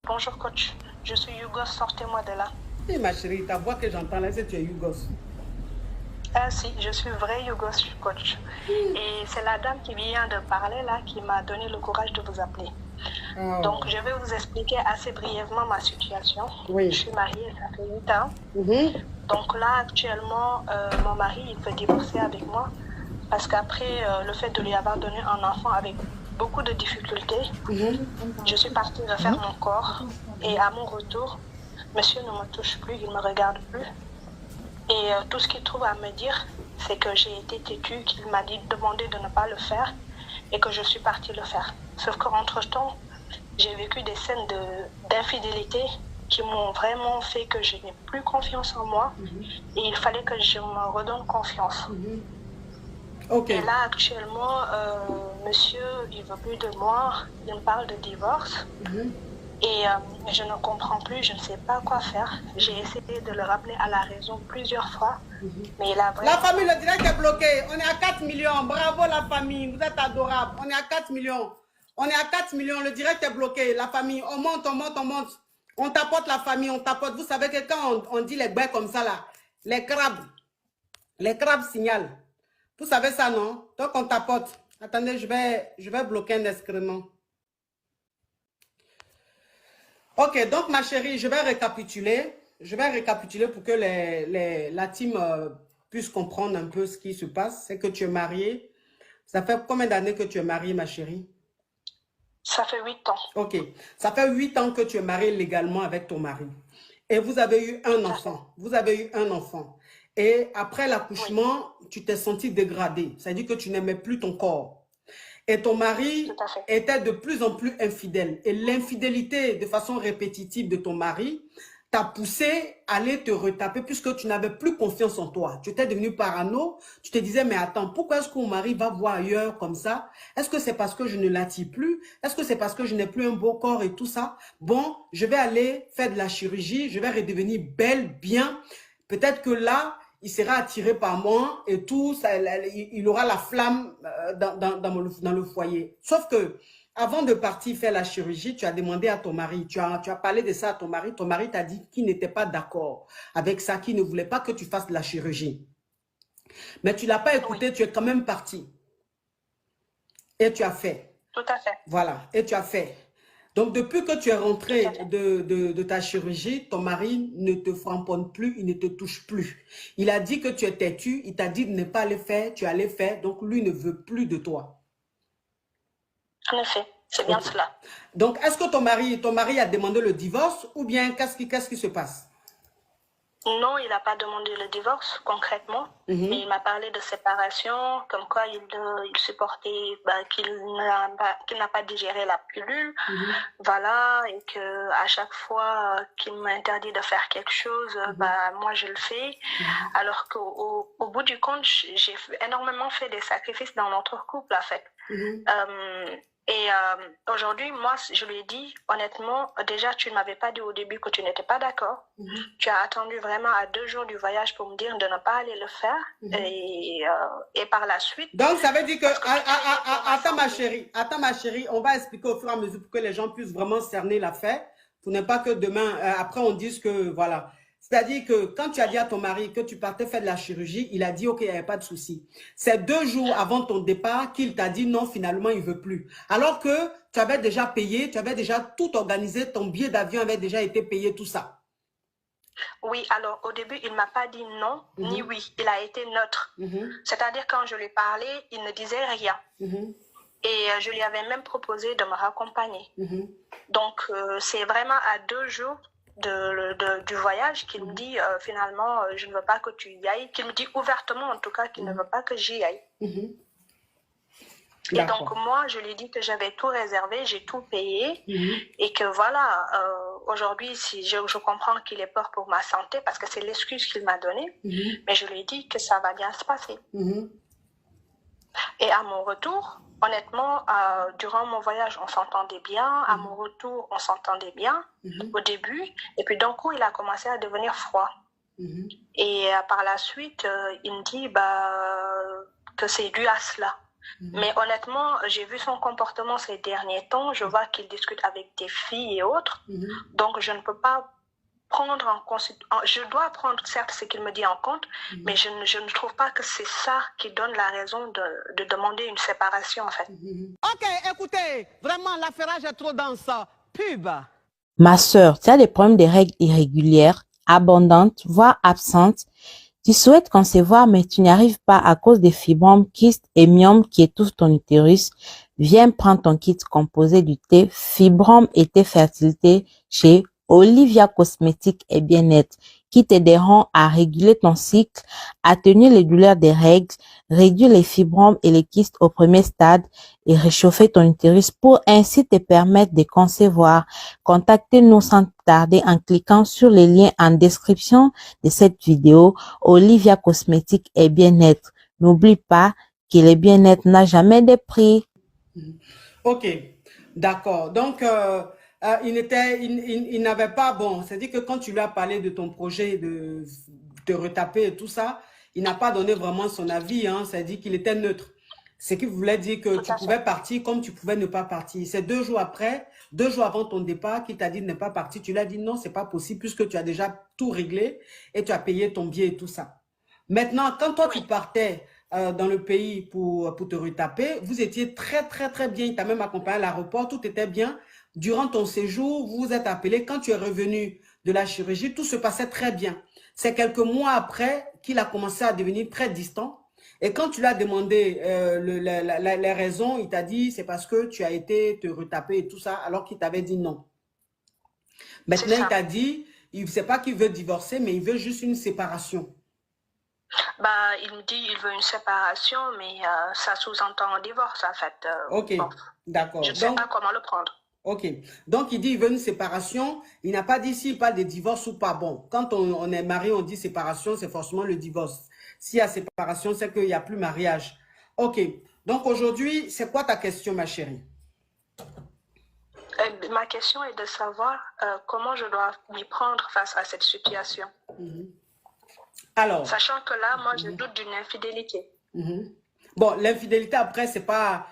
Bonjour coach, je suis Yougos, sortez-moi de là. Et ma chérie, ta voix que j'entends là, c'est tu es Yougos. Ah si, je suis vrai Yougos coach. Et c'est la dame qui vient de parler là qui m'a donné le courage de vous appeler. Oh. Donc je vais vous expliquer assez brièvement ma situation. Oui. Je suis mariée, ça fait 8 ans. Donc là actuellement, mon mari il peut divorcer avec moi parce qu'après le fait de lui avoir donné un enfant avec beaucoup de difficultés, je suis partie refaire mon corps et à mon retour, monsieur ne me touche plus, il ne me regarde plus. Et tout ce qu'il trouve à me dire, c'est que j'ai été têtue, qu'il m'a dit demandé de ne pas le faire et que je suis partie le faire. Sauf qu'entre-temps, j'ai vécu des scènes d'infidélité qui m'ont vraiment fait que je n'ai plus confiance en moi et il fallait que je me redonne confiance. Okay. Et là, actuellement, monsieur, il ne veut plus de moi, il me parle de divorce. Et je ne comprends plus, je ne sais pas quoi faire. J'ai essayé de le ramener à la raison plusieurs fois, mais il a vraiment... La famille, le direct est bloqué. On est à 4 millions. Bravo la famille, vous êtes adorables. On est à 4 millions. On est à 4 millions, le direct est bloqué. La famille, on monte, on monte, on monte. On tapote la famille, on tapote. Vous savez que quand on dit les baies comme ça là, les crabes signalent. Vous savez ça, non? Donc on tapote. Attendez, je vais bloquer un excrément. Ok, donc ma chérie, je vais récapituler. Je vais récapituler pour que la team puisse comprendre un peu ce qui se passe. C'est que tu es mariée. Ça fait combien d'années que tu es mariée, ma chérie? Ça fait 8 ans. Ok, ça fait 8 ans que tu es mariée légalement avec ton mari. Et vous avez eu un enfant. Vous avez eu un enfant. Et après l'accouchement, tu t'es sentie dégradée. C'est-à-dire que tu n'aimais plus ton corps. Et ton mari était de plus en plus infidèle. Et l'infidélité de façon répétitive de ton mari t'a poussé à aller te retaper puisque tu n'avais plus confiance en toi. Tu étais devenu parano. Tu te disais, mais attends, pourquoi est-ce que mon mari va voir ailleurs comme ça? Est-ce que c'est parce que je ne l'attire plus? Est-ce que c'est parce que je n'ai plus un beau corps et tout ça? Bon, je vais aller faire de la chirurgie. Je vais redevenir belle, bien. Peut-être que là, il sera attiré par moi et tout, ça, il aura la flamme dans le foyer. Sauf que, avant de partir faire la chirurgie, tu as demandé à ton mari, tu as parlé de ça à ton mari t'a dit qu'il n'était pas d'accord avec ça, qu'il ne voulait pas que tu fasses de la chirurgie. Mais tu ne l'as pas écouté, tu es quand même parti. Et tu as fait. Tout à fait. Voilà, et tu as fait. Donc, depuis que tu es rentré de ta chirurgie, ton mari ne te framponne plus, il ne te touche plus. Il a dit que tu es têtu, il t'a dit de ne pas le faire, tu allais faire, donc lui ne veut plus de toi. En effet, c'est bien cela. Donc, est-ce que ton mari a demandé le divorce ou bien qu'est-ce qui se passe? Non, il n'a pas demandé le divorce concrètement, mais il m'a parlé de séparation, comme quoi il supportait qu'il n'a pas digéré la pilule, voilà, et que à chaque fois qu'il m'interdit de faire quelque chose, moi je le fais, alors qu'au bout du compte, j'ai énormément fait des sacrifices dans notre couple en fait. Et aujourd'hui, moi, je lui ai dit, honnêtement, déjà, tu ne m'avais pas dit au début que tu n'étais pas d'accord. Tu as attendu vraiment à 2 jours du voyage pour me dire de ne pas aller le faire. Et par la suite... Donc, ça veut dire que... Attends, ma chérie, on va expliquer au fur et à mesure pour que les gens puissent vraiment cerner l'affaire. Pour ne pas que demain, après, on dise que, voilà... C'est-à-dire que quand tu as dit à ton mari que tu partais faire de la chirurgie, il a dit, OK, il n'y avait pas de souci. C'est 2 jours avant ton départ qu'il t'a dit non, finalement, il ne veut plus. Alors que tu avais déjà payé, tu avais déjà tout organisé, ton billet d'avion avait déjà été payé, tout ça. Oui, alors au début, il ne m'a pas dit non, ni oui. Il a été neutre. C'est-à-dire quand je lui parlais, il ne disait rien. Et je lui avais même proposé de me raccompagner. Donc, c'est vraiment à 2 jours du voyage qu'il me dit finalement je ne veux pas que tu y ailles, qu'il me dit ouvertement en tout cas qu'il ne veut pas que j'y aille. Et donc moi je lui ai dit que j'avais tout réservé, j'ai tout payé et que voilà, aujourd'hui si je comprends qu'il ait peur pour ma santé parce que c'est l'excuse qu'il m'a donnée, mais je lui ai dit que ça va bien se passer. Et à mon retour, honnêtement, durant mon voyage, on s'entendait bien. À mon retour, on s'entendait bien au début. Et puis d'un coup, il a commencé à devenir froid. Et par la suite, il me dit que c'est dû à cela. Mais honnêtement, j'ai vu son comportement ces derniers temps. Je vois qu'il discute avec des filles et autres. Donc, je ne peux pas prendre en considération. Je dois prendre, certes, ce qu'il me dit en compte, mais je ne trouve pas que c'est ça qui donne la raison de demander une séparation, en fait. Ok, écoutez, vraiment, l'affairage est trop dense. Pub. Ma sœur, tu as des problèmes de règles irrégulières, abondantes, voire absentes. Tu souhaites concevoir, mais tu n'y arrives pas à cause des fibromes, kystes et myomes qui étouffent ton utérus. Viens prendre ton kit composé du thé Fibromes et thé fertilité chez Olivia Cosmétiques et Bien-être, qui t'aideront à réguler ton cycle, atténuer les douleurs des règles, réduire les fibromes et les kystes au premier stade et réchauffer ton utérus pour ainsi te permettre de concevoir. Contactez-nous sans tarder en cliquant sur les liens en description de cette vidéo. Olivia Cosmétiques et Bien-être. N'oublie pas que le bien-être n'a jamais de prix. Ok, d'accord. Donc, il n'avait pas, bon, c'est-à-dire que quand tu lui as parlé de ton projet de te retaper et tout ça, il n'a pas donné vraiment son avis, hein, c'est-à-dire qu'il était neutre. Ce qui voulait dire que tu pouvais partir comme tu pouvais ne pas partir. C'est 2 jours après, 2 jours avant ton départ, qu'il t'a dit de ne pas partir. Tu lui as dit non, c'est pas possible puisque tu as déjà tout réglé et tu as payé ton billet et tout ça. Maintenant, quand toi, tu partais dans le pays pour te retaper, vous étiez très, très, très bien. Il t'a même accompagné à l'aéroport, tout était bien. Durant ton séjour, vous vous êtes appelé. Quand tu es revenu de la chirurgie, tout se passait très bien. C'est quelques mois après qu'il a commencé à devenir très distant. Et quand tu lui as demandé les raisons, il t'a dit c'est parce que tu as été te retaper et tout ça, alors qu'il t'avait dit non. Maintenant, il t'a dit, il ne sait pas qu'il veut divorcer, mais il veut juste une séparation. Bah, il me dit qu'il veut une séparation, mais ça sous-entend un divorce, en fait. Ok, bon, d'accord. Je ne sais pas comment le prendre. Ok, donc il dit qu'il veut une séparation. Il n'a pas dit s'il parle de divorce ou pas. Bon, quand on est marié, on dit séparation, c'est forcément le divorce. S'il y a séparation, c'est qu'il n'y a plus mariage. Ok, donc aujourd'hui, c'est quoi ta question, ma chérie? Ma question est de savoir comment je dois m'y prendre face à cette situation. Alors, sachant que là, moi, je doute d'une infidélité. Bon, l'infidélité, après, c'est pas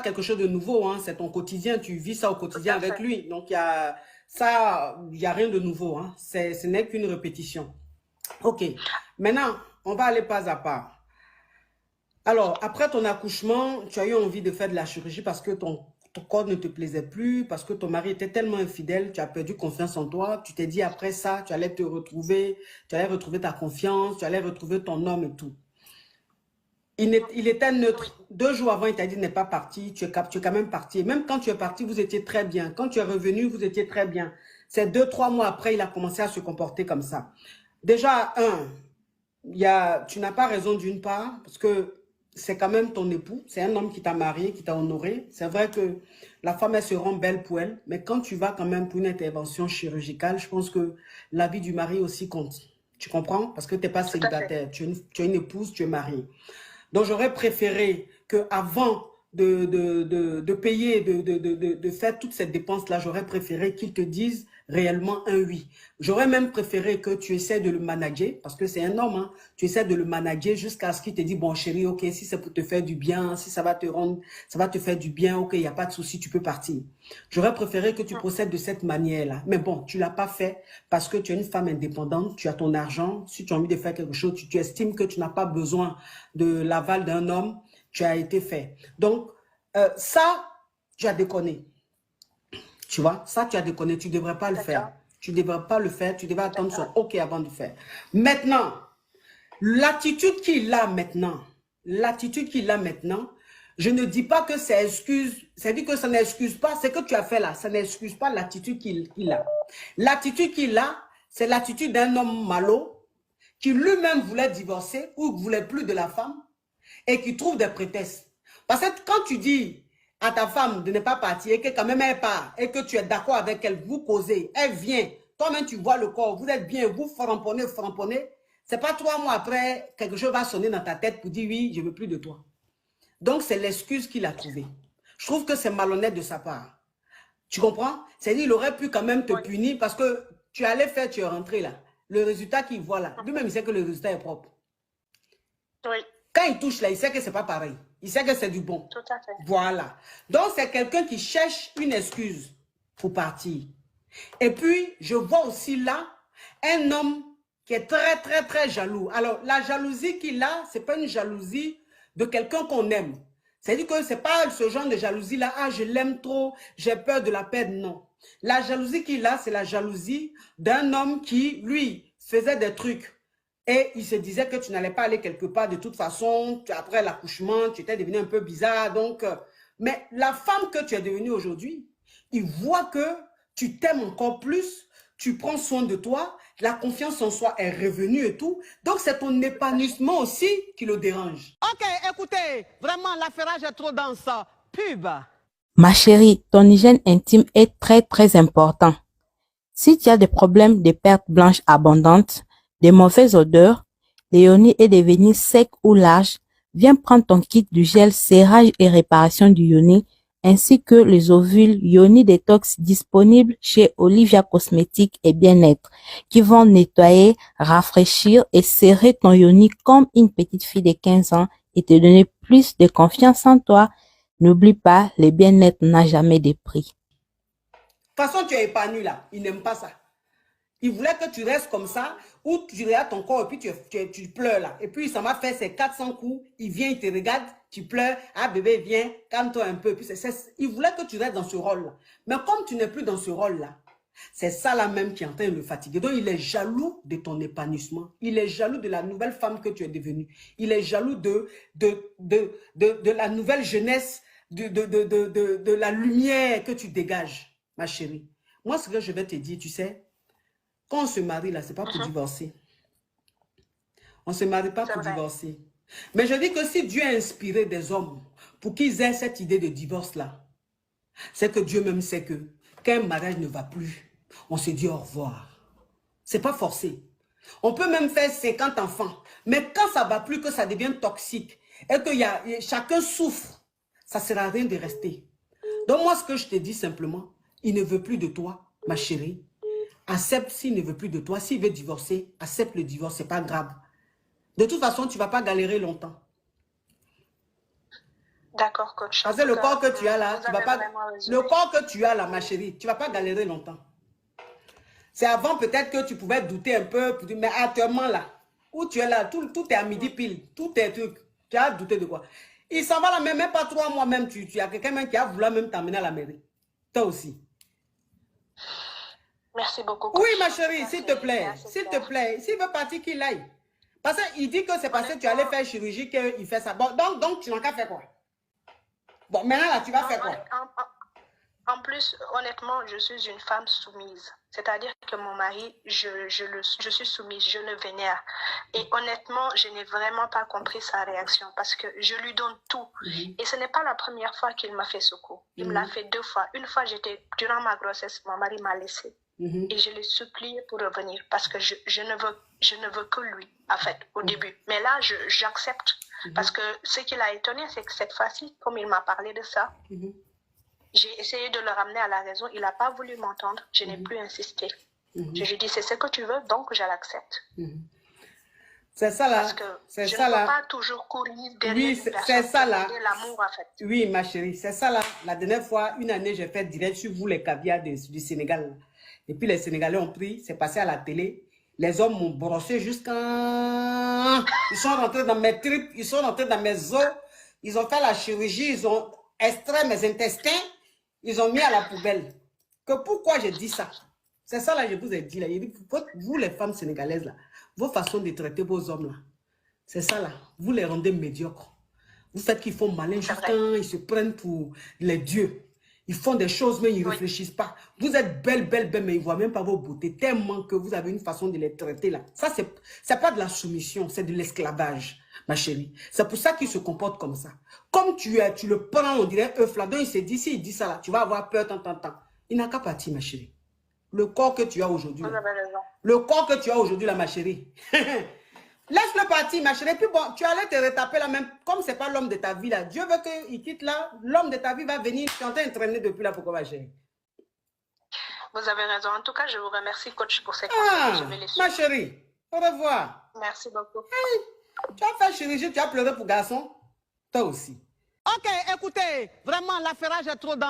quelque chose de nouveau, hein, c'est ton quotidien, tu vis ça au quotidien avec lui. Donc, il y a rien de nouveau, hein, ce n'est qu'une répétition. Ok, maintenant, on va aller pas à pas. Alors, après ton accouchement, tu as eu envie de faire de la chirurgie parce que ton corps ne te plaisait plus, parce que ton mari était tellement infidèle, tu as perdu confiance en toi. Tu t'es dit après ça, tu allais te retrouver, tu allais retrouver ta confiance, tu allais retrouver ton homme et tout. Il était neutre. 2 jours avant, il t'a dit n'est pas parti, tu es quand même parti. Et même quand tu es parti, vous étiez très bien. Quand tu es revenu, vous étiez très bien. C'est 2-3 mois après, il a commencé à se comporter comme ça. Déjà, tu n'as pas raison d'une part, parce que c'est quand même ton époux, c'est un homme qui t'a marié, qui t'a honoré. C'est vrai que la femme, elle se rend belle pour elle, mais quand tu vas quand même pour une intervention chirurgicale, je pense que la vie du mari aussi compte. Tu comprends? Parce que tu n'es pas célibataire, tu es une épouse, tu es mariée. Donc, j'aurais préféré qu'avant de payer, de faire toutes ces dépenses-là, j'aurais préféré qu'ils te disent réellement un oui. J'aurais même préféré que tu essaies de le manager, parce que c'est un homme, hein, tu essaies de le manager jusqu'à ce qu'il te dise, bon chérie, ok, si c'est pour te faire du bien, si ça va te faire du bien, ok, il n'y a pas de souci, tu peux partir. J'aurais préféré que tu procèdes de cette manière-là. Mais bon, tu ne l'as pas fait parce que tu es une femme indépendante, tu as ton argent, si tu as envie de faire quelque chose, tu estimes que tu n'as pas besoin de l'aval d'un homme, tu as été fait. Donc, ça, tu as déconné. Tu vois, ça, tu as déconné. Tu ne devrais pas le faire. Tu ne devrais pas le faire. Tu devrais attendre son OK avant de le faire. Maintenant, l'attitude qu'il a maintenant, je ne dis pas que c'est excuse, c'est-à-dire que ça n'excuse pas, ce que tu as fait là, ça n'excuse pas l'attitude qu'il a. L'attitude qu'il a, c'est l'attitude d'un homme malo qui lui-même voulait divorcer ou ne voulait plus de la femme et qui trouve des prétextes. Parce que quand tu dis à ta femme de ne pas partir et que quand même elle part et que tu es d'accord avec elle, vous causez, elle vient, toi-même tu vois le corps, vous êtes bien, vous framponnez, c'est pas 3 mois après, quelque chose va sonner dans ta tête pour dire oui, je ne veux plus de toi. Donc c'est l'excuse qu'il a trouvée. Je trouve que c'est malhonnête de sa part. Tu comprends? C'est-à-dire qu'il aurait pu quand même te punir parce que tu allais faire, tu es rentré là. Le résultat qu'il voit là, lui-même il sait que le résultat est propre. Oui. Quand il touche là, il sait que c'est pas pareil. Il sait que c'est du bon. Tout à fait. Voilà. Donc, c'est quelqu'un qui cherche une excuse pour partir. Et puis, je vois aussi là un homme qui est très, très, très jaloux. Alors, la jalousie qu'il a, ce n'est pas une jalousie de quelqu'un qu'on aime. C'est-à-dire que ce n'est pas ce genre de jalousie-là, ah, je l'aime trop, j'ai peur de la perdre, non. La jalousie qu'il a, c'est la jalousie d'un homme qui, lui, faisait des trucs. Et il se disait que tu n'allais pas aller quelque part de toute façon, après l'accouchement, tu étais devenu un peu bizarre. Donc, mais la femme que tu es devenue aujourd'hui, il voit que tu t'aimes encore plus, tu prends soin de toi, la confiance en soi est revenue et tout. Donc, c'est ton épanouissement aussi qui le dérange. Ok, écoutez, vraiment, l'affairage est trop dans ça. Pub. Ma chérie, ton hygiène intime est très très important. Si tu as des problèmes de pertes blanches abondantes, des mauvaises odeurs, les yoni est devenu sec ou large, viens prendre ton kit du gel serrage et réparation du yoni, ainsi que les ovules Yoni Detox disponibles chez Olivia Cosmétiques et Bien-être, qui vont nettoyer, rafraîchir et serrer ton yoni comme une petite fille de 15 ans et te donner plus de confiance en toi. N'oublie pas, le bien-être n'a jamais de prix. De toute façon, tu es épanoui là. Il n'aime pas ça. Il voulait que tu restes comme ça, ou tu regardes ton corps et puis tu pleures là. Et puis, ça m'a fait ses 400 coups. Il vient, il te regarde, tu pleures. Ah bébé, viens, calme-toi un peu. Puis il voulait que tu restes dans ce rôle-là. Mais comme tu n'es plus dans ce rôle-là, c'est ça là même qui est en train de le fatiguer. Donc, il est jaloux de ton épanouissement. Il est jaloux de la nouvelle femme que tu es devenue. Il est jaloux de la nouvelle jeunesse, de la lumière que tu dégages, ma chérie. Moi, ce que je vais te dire, tu sais, quand on se marie, là, ce n'est pas pour divorcer. On ne se marie pas pour divorcer. Mais je dis que si Dieu a inspiré des hommes pour qu'ils aient cette idée de divorce-là, c'est que Dieu même sait que quand un mariage ne va plus, on se dit au revoir. Ce n'est pas forcé. On peut même faire 50 enfants. Mais quand ça ne va plus, que ça devient toxique et que chacun souffre, ça ne sert à rien de rester. Donc moi, ce que je te dis simplement, il ne veut plus de toi, ma chérie. Accepte s'il ne veut plus de toi. S'il veut divorcer, accepte le divorce, ce n'est pas grave. De toute façon, tu ne vas pas galérer longtemps. D'accord, coach. Parce que le corps que tu as là, tu vas pas... Le corps que tu as là, ma chérie, tu ne vas pas galérer longtemps. C'est avant peut-être que tu pouvais douter un peu, mais actuellement là, où tu es là, tout est à midi pile, tout est truc. Tu as douté de quoi? Il s'en va là, même pas 3 mois même, tu as quelqu'un même qui a voulu même t'emmener à la mairie. Toi aussi. Merci beaucoup. Oui, ma chérie, s'il te plaît. S'il te plaît. S'il veut partir, qu'il aille. Parce qu'il dit que c'est parce que tu allais faire chirurgie qu'il fait ça. Bon, donc tu n'as qu'à faire quoi? Bon, maintenant là, tu vas faire quoi? En plus, honnêtement, je suis une femme soumise. C'est-à-dire que mon mari, je suis soumise, je le vénère. Et honnêtement, je n'ai vraiment pas compris sa réaction parce que je lui donne tout. Et ce n'est pas la première fois qu'il m'a fait ce coup. Il me l'a fait 2 fois. Une fois, durant ma grossesse, mon mari m'a laissée. Et je l'ai supplié pour revenir parce que je ne veux que lui, en fait, au début. Mais là, j'accepte. Parce que ce qui l'a étonné, c'est que cette fois-ci, comme il m'a parlé de ça, j'ai essayé de le ramener à la raison. Il n'a pas voulu m'entendre. Je n'ai plus insisté. Je lui ai dit, c'est ce que tu veux, donc je l'accepte. C'est ça là. Parce que je ne peux pas toujours courir derrière une personne c'est ça là. l'amour, en fait. Oui, ma chérie, c'est ça là. La dernière fois, une année, j'ai fait direct sur vous, les caviars du Sénégal. Là. Et puis les Sénégalais ont pris, c'est passé à la télé. Les hommes m'ont brossé jusqu'à... Ils sont rentrés dans mes tripes, ils sont rentrés dans mes os. Ils ont fait la chirurgie, ils ont extrait mes intestins. Ils ont mis à la poubelle. Que pourquoi je dis ça? C'est ça là, je vous ai dit là. Vous les femmes sénégalaises là, vos façons de traiter vos hommes là, c'est ça là. Vous les rendez médiocres. Vous faites qu'ils font malin jusqu'à ils se prennent pour les dieux. Ils font des choses mais ils ne réfléchissent pas. Vous êtes belle, mais ils ne voient même pas vos beautés. Tellement que vous avez une façon de les traiter là. Ça, c'est pas de la soumission, c'est de l'esclavage. Ma chérie, c'est pour ça qu'il se comporte comme ça. Comme tu le prends, on dirait œuf là, donc il s'est dit, s'il dit ça là, tu vas avoir peur, tant. Il n'a qu'à partir, ma chérie. Le corps que tu as aujourd'hui, le corps que tu as aujourd'hui là, ma chérie, laisse-le partir, ma chérie. Puis bon, tu allais te retaper là même, comme c'est pas l'homme de ta vie là, Dieu veut qu'il quitte là, l'homme de ta vie va venir, tu es en train de traîner depuis là, pourquoi ma chérie? Vous avez raison. En tout cas, je vous remercie, coach, pour ces conseils. Je vais les suivre. Ma chérie, au revoir. Merci beaucoup. Hey. Tu as fait chirurgie, tu as pleuré pour garçon? Toi aussi. Ok, écoutez, vraiment, l'affairage est trop dans